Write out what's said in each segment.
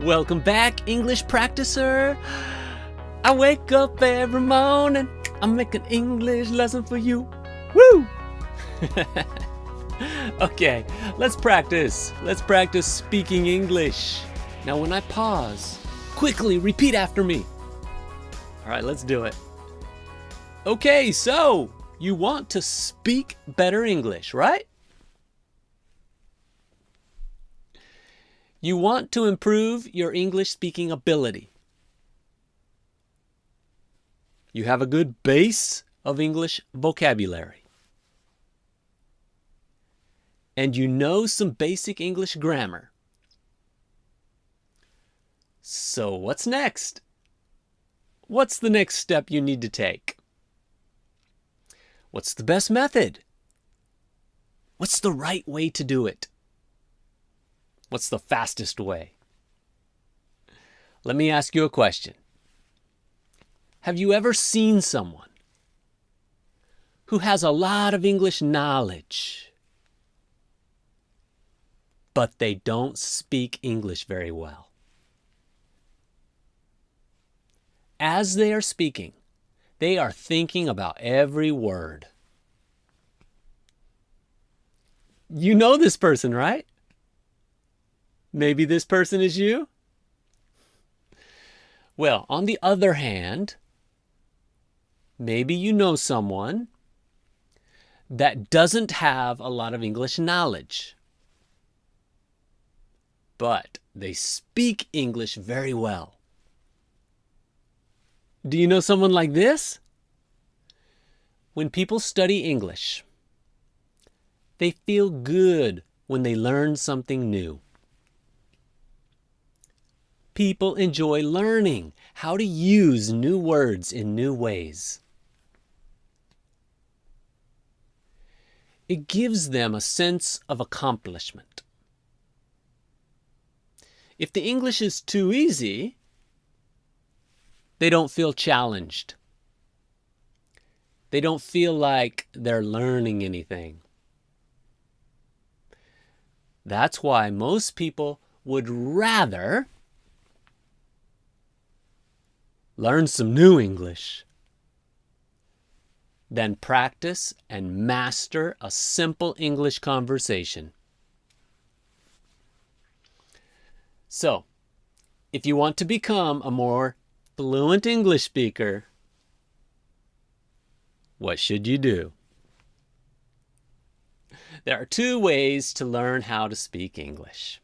Welcome back, English practicer. I wake up every morning, I make an English lesson for you. Woo! Okay, let's practice. Let's practice speaking English. Now when I pause, quickly repeat after me. All right, let's do it. Okay, so you want to speak better English, right? You want to improve your English speaking ability. You have a good base of English vocabulary. And you know some basic English grammar. So what's next? What's the next step you need to take? What's the best method? What's the right way to do it? What's the fastest way? Let me ask you a question. Have you ever seen someone who has a lot of English knowledge, but they don't speak English very well? As they are speaking, they are thinking about every word. You know this person, right? Maybe this person is you? Well, on the other hand, maybe you know someone that doesn't have a lot of English knowledge, but they speak English very well. Do you know someone like this? When people study English, they feel good when they learn something new. People enjoy learning how to use new words in new ways. It gives them a sense of accomplishment. If the English is too easy, they don't feel challenged. They don't feel like they're learning anything. That's why most people would rather learn some new English than practice and master a simple English conversation. So, if you want to become a more fluent English speaker, what should you do? There are two ways to learn how to speak English.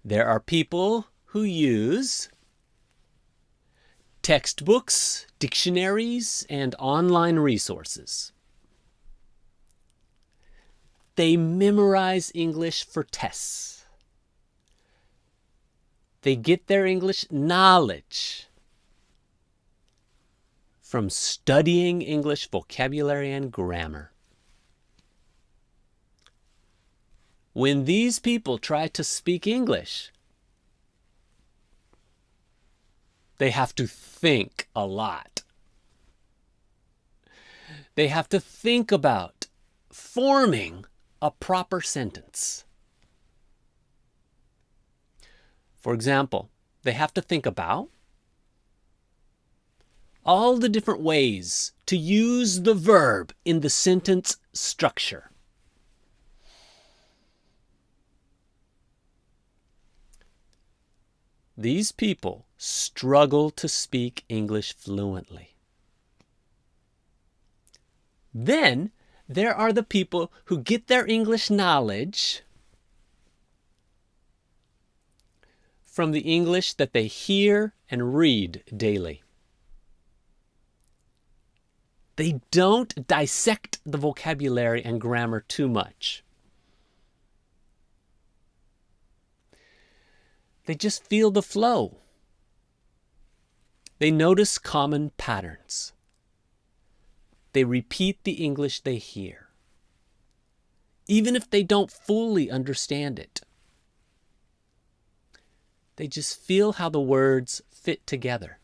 There are people who use textbooks, dictionaries, and online resources. They memorize English for tests. They get their English knowledge from studying English vocabulary and grammar. When these people try to speak English, they have to think a lot. They have to think about forming a proper sentence. For example, they have to think about all the different ways to use the verb in the sentence structure. These people struggle to speak English fluently. Then there are the people who get their English knowledge from the English that they hear and read daily. They don't dissect the vocabulary and grammar too much. They just feel the flow. They notice common patterns. They repeat the English they hear, even if they don't fully understand it. They just feel how the words fit together.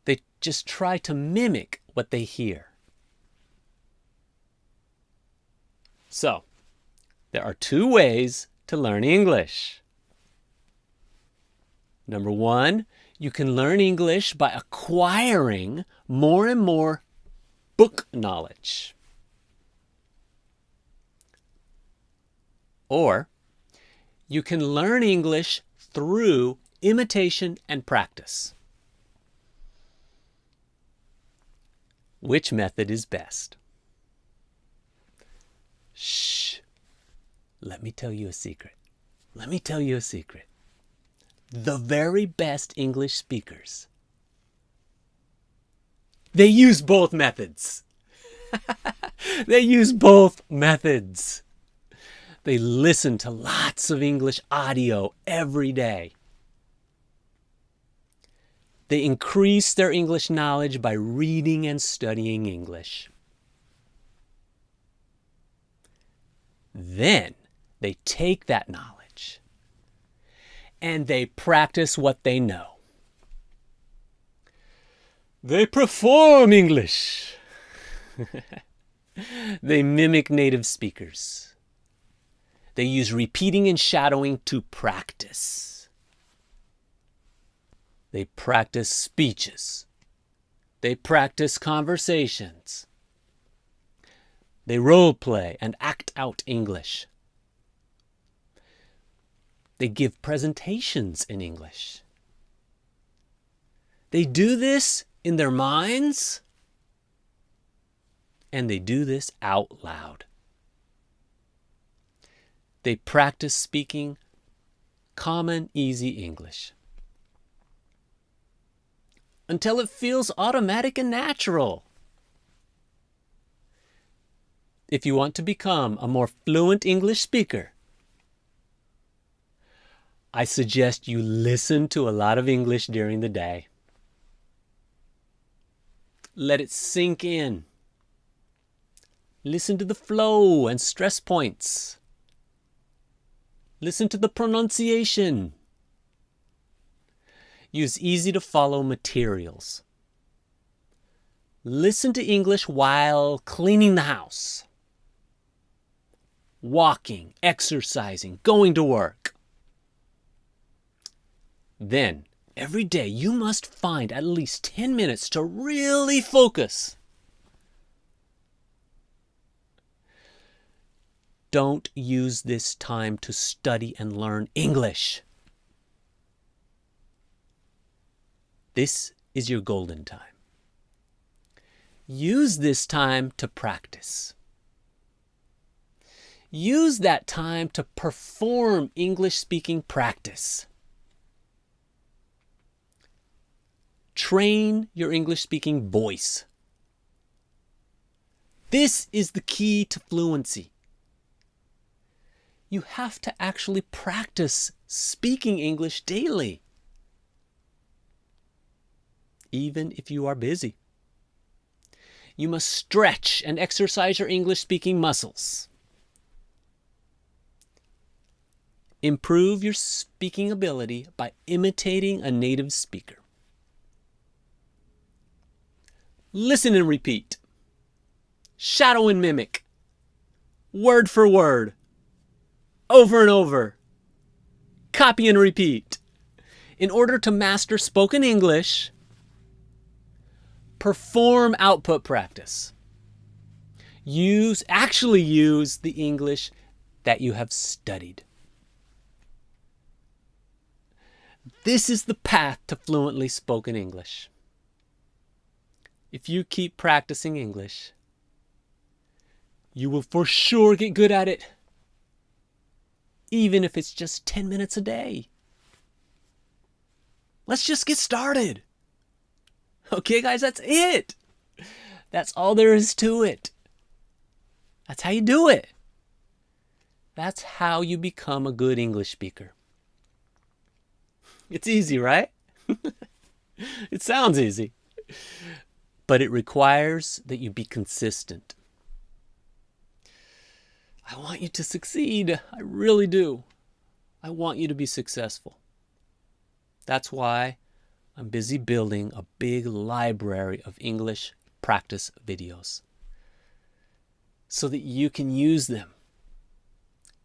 They just try to mimic what they hear. So, there are two ways to learn English. Number one, you can learn English by acquiring more and more book knowledge. Or you can learn English through imitation and practice. Which method is best? Shh. Let me tell you a secret. Let me tell you a secret. The very best English speakers, they use both methods. They use both methods. They listen to lots of English audio every day. They increase their English knowledge by reading and studying English. Then they take that knowledge and they practice what they know. They perform English. They mimic native speakers. They use repeating and shadowing to practice. They practice speeches. They practice conversations. They role play and act out English. They give presentations in English. They do this in their minds, and they do this out loud. They practice speaking common, easy English until it feels automatic and natural. If you want to become a more fluent English speaker, I suggest you listen to a lot of English during the day. Let it sink in. Listen to the flow and stress points. Listen to the pronunciation. Use easy-to-follow materials. Listen to English while cleaning the house, walking, exercising, going to work. Then, every day, you must find at least 10 minutes to really focus. Don't use this time to study and learn English. This is your golden time. Use this time to practice. Use that time to perform English speaking practice. Train your English speaking voice. This is the key to fluency. You have to actually practice speaking English daily, even if you are busy. You must stretch and exercise your English speaking muscles. Improve your speaking ability by imitating a native speaker. Listen and repeat. Shadow and mimic. Word for word. Over and over. Copy and repeat. In order to master spoken English, perform output practice. Actually use the English that you have studied. This is the path to fluently spoken English. If you keep practicing English, you will for sure get good at it, even if it's just 10 minutes a day. Let's just get started. Okay, guys, that's it. That's all there is to it. That's how you do it. That's how you become a good English speaker. It's easy, right? It sounds easy. But it requires that you be consistent. I want you to succeed. I really do. I want you to be successful. That's why I'm busy building a big library of English practice videos so that you can use them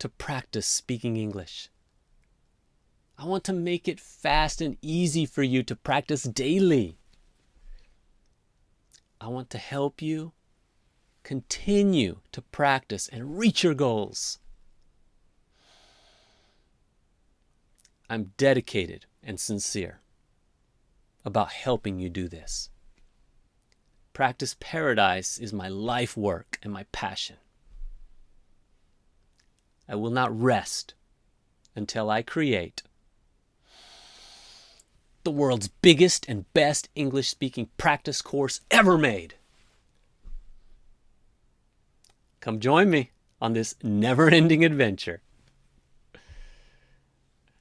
to practice speaking English. I want to make it fast and easy for you to practice daily. I want to help you continue to practice and reach your goals. I'm dedicated and sincere about helping you do this. Practice Paradise is my life work and my passion. I will not rest until I create the world's biggest and best English-speaking practice course ever made. Come join me on this never-ending adventure.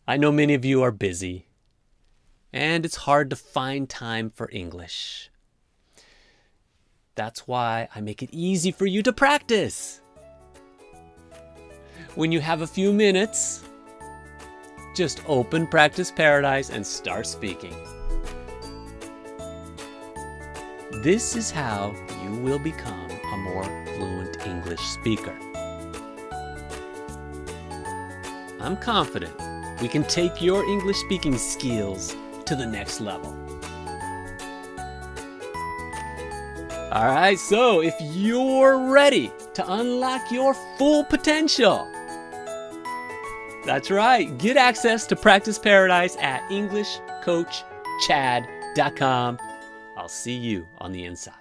I know many of you are busy, and it's hard to find time for English. That's why I make it easy for you to practice. When you have a few minutes, just open Practice Paradise and start speaking. This is how you will become a more fluent English speaker. I'm confident we can take your English speaking skills to the next level. All right, so if you're ready to unlock your full potential, that's right, get access to Practice Paradise at EnglishCoachChad.com. I'll see you on the inside.